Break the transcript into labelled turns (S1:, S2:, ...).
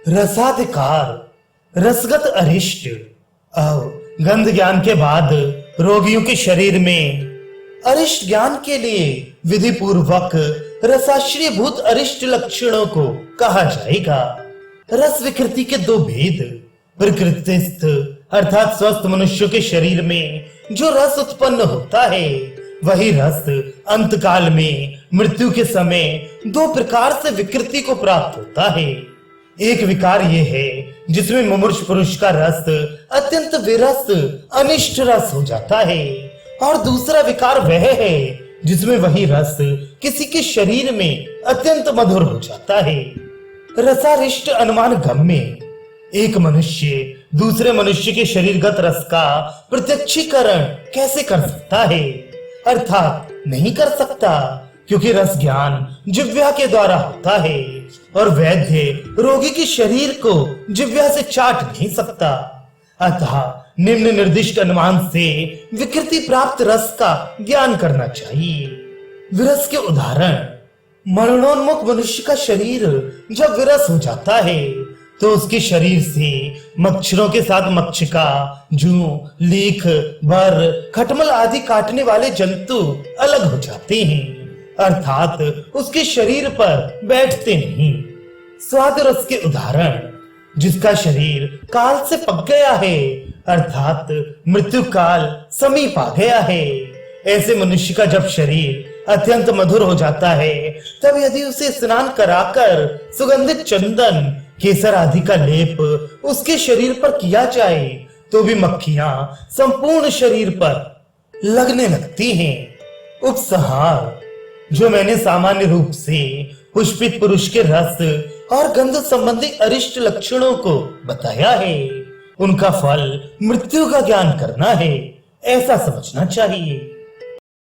S1: रसाधिकार रसगत अरिष्ट। गंध ज्ञान के बाद रोगियों के शरीर में अरिष्ट ज्ञान के लिए विधि पूर्वक रसाश्रयभूत अरिष्ट लक्षणों को कहा जाएगा। रस विकृति के दो भेद, प्रकृतिस्थ अर्थात स्वस्थ मनुष्यों के शरीर में जो रस उत्पन्न होता है, वही रस अंतकाल में मृत्यु के समय दो प्रकार से विकृति को प्राप्त होता है। एक विकार यह है जिसमें मुमूर्ष पुरुष का रस अत्यंत विरस अनिष्ट रस हो जाता है, और दूसरा विकार वह है जिसमें वही रस किसी के शरीर में अत्यंत मधुर हो जाता है। रसारिष्ट अनुमान गम्य। एक मनुष्य दूसरे मनुष्य के शरीरगत रस का प्रत्यक्षीकरण कैसे कर सकता है? अर्थात नहीं कर सकता, क्योंकि रस ज्ञान जिह्वा के द्वारा होता है और वैद्य रोगी के शरीर को जिह्वा से चाट नहीं सकता। अतः निम्न निर्दिष्ट अनुमान से विकृति प्राप्त रस का ज्ञान करना चाहिए। विरस के उदाहरण, मरणोन्मुख मनुष्य का शरीर जब विरस हो जाता है तो उसके शरीर से मच्छरों के साथ मक्षिका, जूं, लीख, बर, खटमल आदि काटने वाले जंतु अलग हो जाते हैं, अर्थात उसके शरीर पर बैठते नहीं। स्वाद रस के उदाहरण, जिसका शरीर काल से पक गया है, अर्थात मृत्यु काल समीप आ गया है, ऐसे मनुष्य का जब शरीर अत्यंत मधुर हो जाता है, तब यदि उसे स्नान कराकर सुगंधित चंदन, केसर आदि का लेप उसके शरीर पर किया जाए तो भी मक्खियां संपूर्ण शरीर पर लगने लगती हैं। उपसंहार, जो मैंने सामान्य रूप से पुष्पित पुरुष के रस और गंध संबंधी अरिष्ट लक्षणों को बताया है, उनका फल मृत्यु का ज्ञान करना है, ऐसा समझना चाहिए।